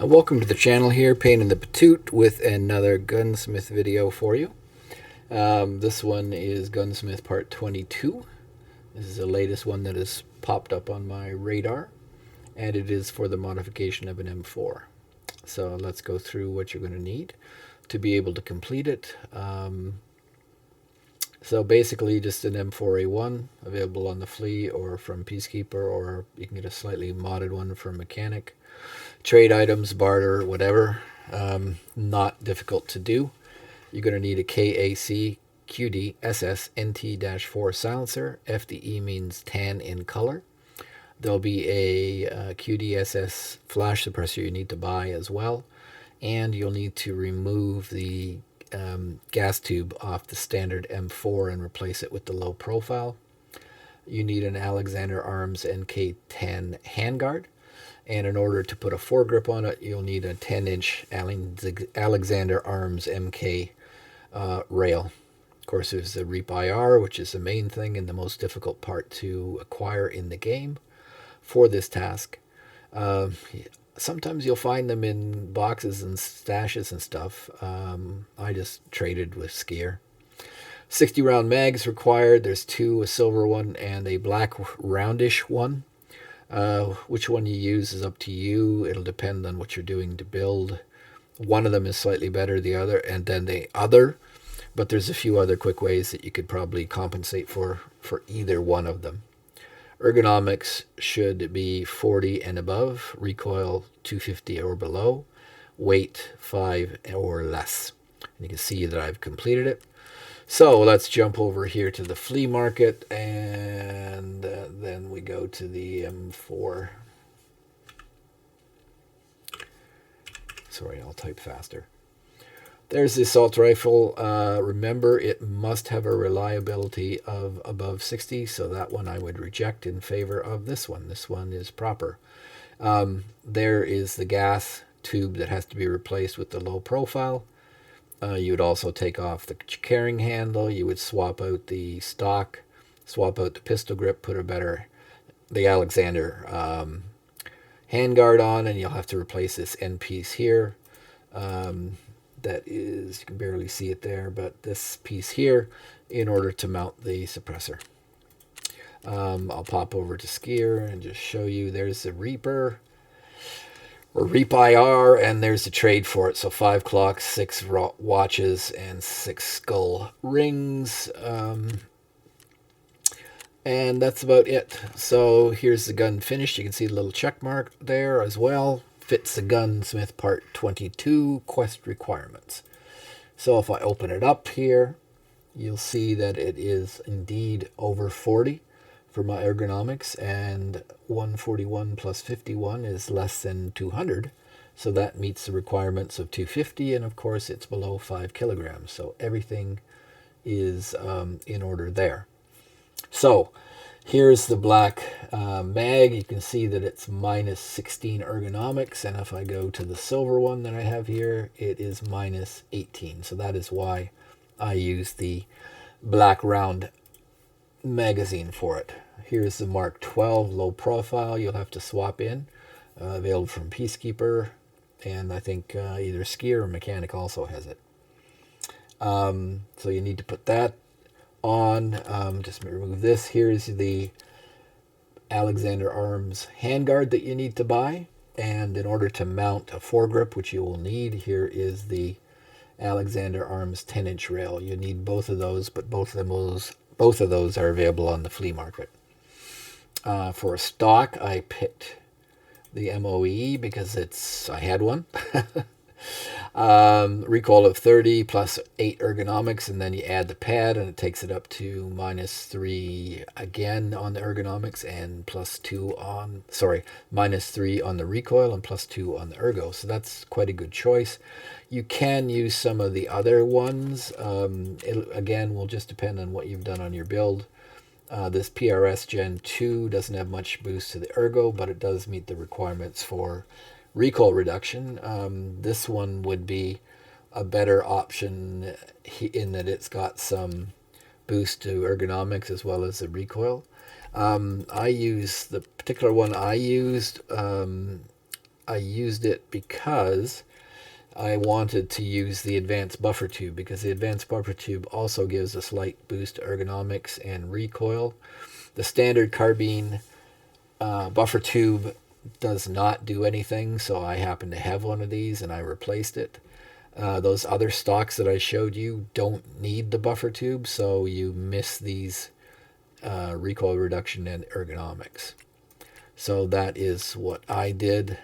Welcome to the channel here, Pain in the Patoot, with another gunsmith video for you. This one is Gunsmith Part 22. This is the latest one that has popped up on my radar, and it is for the modification of an M4. So let's go through what you're going to need to be able to complete it. So basically just an M4A1 available on the flea or from Peacekeeper, or you can get a slightly modded one from Mechanic. Trade items, barter, whatever. Not difficult to do. You're going to need a KAC QD SS NT-4 silencer. FDE means tan in color. There'll be a QDSS flash suppressor you need to buy as well. And you'll need to remove the gas tube off the standard M4 and replace it with the low profile. You need an Alexander Arms NK10 handguard. And in order to put a foregrip on it, you'll need a 10-inch Alexander Arms MK rail. Of course, there's the REAP IR, which is the main thing and the most difficult part to acquire in the game for this task. Sometimes you'll find them in boxes and stashes and stuff. I just traded with Skier. 60-round mags required. There's two, a silver one and a black roundish one. Which one you use is up to you. It'll depend on what you're doing to build. One of them is slightly better than the other, and then the other. But there's a few other quick ways that you could probably compensate for either one of them. Ergonomics should be 40 and above. Recoil 250 or below. Weight 5 or less. And you can see that I've completed it. So let's jump over here to the flea market, and then we go to the M4. Sorry, I'll type faster. There's the assault rifle. Remember, it must have a reliability of above 60, so that one I would reject in favor of this one. This one is proper. There is the gas tube that has to be replaced with the low profile. You would also take off the carrying handle. You would swap out the stock, swap out the pistol grip, put the Alexander handguard on, and you'll have to replace this end piece here. That is, you can barely see it there, but this piece here in order to mount the suppressor. I'll pop over to Skier and just show you. There's the Reaper, or REAP IR, and there's a trade for it. So 5 clocks, 6 watches, and 6 skull rings. And that's about it. So here's the gun finished. You can see the little check mark there as well. Fits the Gunsmith Part 22 quest requirements. So if I open it up here, you'll see that it is indeed over 40 for my ergonomics, and 141 plus 51 is less than 200. So that meets the requirements of 250, and of course it's below 5 kilograms. So everything is in order there. So here's the black mag. You can see that it's minus 16 ergonomics, and if I go to the silver one that I have here, it is minus 18. So that is why I use the black round magazine for it. Here's the Mark 12 low profile. You'll have to swap in. Available from Peacekeeper, and I think either Skier or Mechanic also has it. So you need to put that on. Just remove this. Here's the Alexander Arms handguard that you need to buy, and in order to mount a foregrip, which you will need, here is the Alexander Arms 10-inch rail. You need both of those, but both of those are available on the flea market. For a stock, I picked the MOE because I had one. Recoil of 30 plus 8 ergonomics, and then you add the pad and it takes it up to minus 3 again on the ergonomics, and minus 3 on the recoil and plus 2 on the ergo. So that's quite a good choice. You can use some of the other ones. It again will just depend on what you've done on your build. This PRS Gen 2 doesn't have much boost to the ergo, but it does meet the requirements for recoil reduction. This one would be a better option in that it's got some boost to ergonomics as well as the recoil. I use the particular one I used I used it because I wanted to use the advanced buffer tube, because the advanced buffer tube also gives a slight boost to ergonomics and recoil. The standard carbine buffer tube does not do anything, so I happen to have one of these and I replaced it. Those other stocks that I showed you don't need the buffer tube, so you miss these recoil reduction and ergonomics. So that is what I did.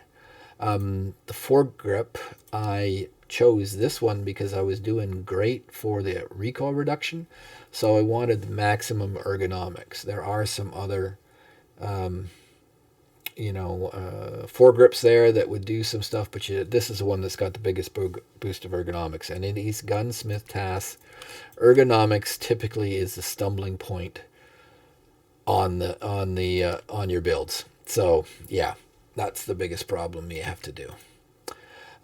The foregrip, I chose this one because I was doing great for the recoil reduction, so I wanted maximum ergonomics. There are some other foregrips there that would do some stuff, but this is the one that's got the biggest boost of ergonomics. And in these gunsmith tasks, ergonomics typically is the stumbling point on your builds. So yeah, that's the biggest problem you have to do.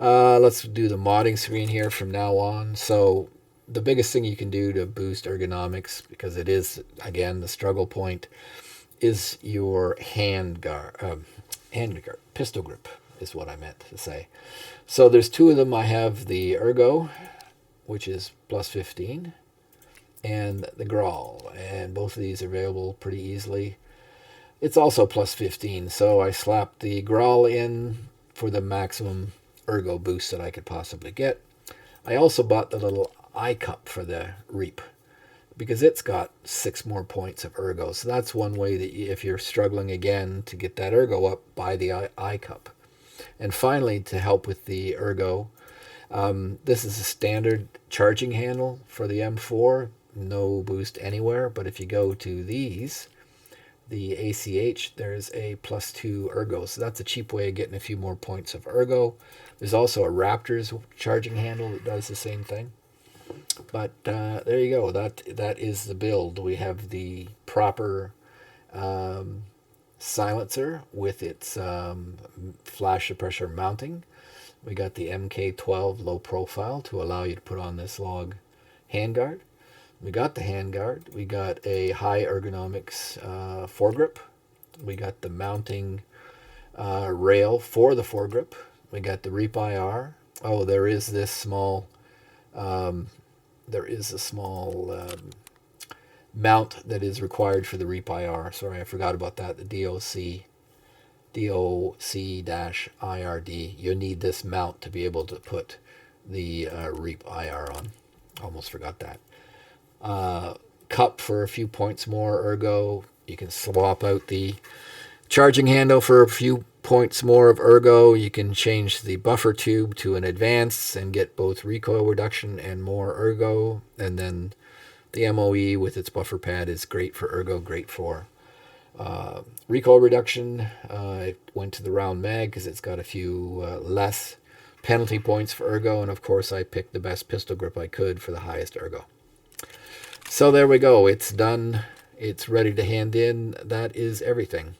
Let's do the modding screen here from now on. So the biggest thing you can do to boost ergonomics, because it is, again, the struggle point, is your hand guard, pistol grip is what I meant to say. So there's two of them. I have the Ergo, which is plus 15, and the Grawl, and both of these are available pretty easily. It's also plus 15, so I slapped the Grawl in for the maximum Ergo boost that I could possibly get. I also bought the little eye cup for the Reap, because it's got 6 more points of Ergo. So that's one way that if you're struggling again to get that Ergo up, buy the eye cup. And finally, to help with the Ergo, this is a standard charging handle for the M4. No boost anywhere, but if you go to these, the ACH, there's a plus 2 Ergo. So that's a cheap way of getting a few more points of Ergo. There's also a Raptors charging handle that does the same thing. But there you go. That is the build. We have the proper silencer with its flash suppressor mounting. We got the MK12 low profile to allow you to put on this log handguard. We got the handguard. We got a high ergonomics foregrip. We got the mounting rail for the foregrip. We got the Reap IR. Oh, there is this small mount that is required for the Reap IR. Sorry, I forgot about that. The DOC-IRD. You need this mount to be able to put the Reap IR on. Almost forgot that. Cup for a few points more Ergo. You can swap out the charging handle for a few points more of Ergo. You can change the buffer tube to an advanced and get both recoil reduction and more Ergo. And then the MOE with its buffer pad is great for Ergo, great for recoil reduction. It went to the round mag because it's got a few less penalty points for Ergo. And of course, I picked the best pistol grip I could for the highest Ergo. So there we go. It's done. It's ready to hand in. That is everything.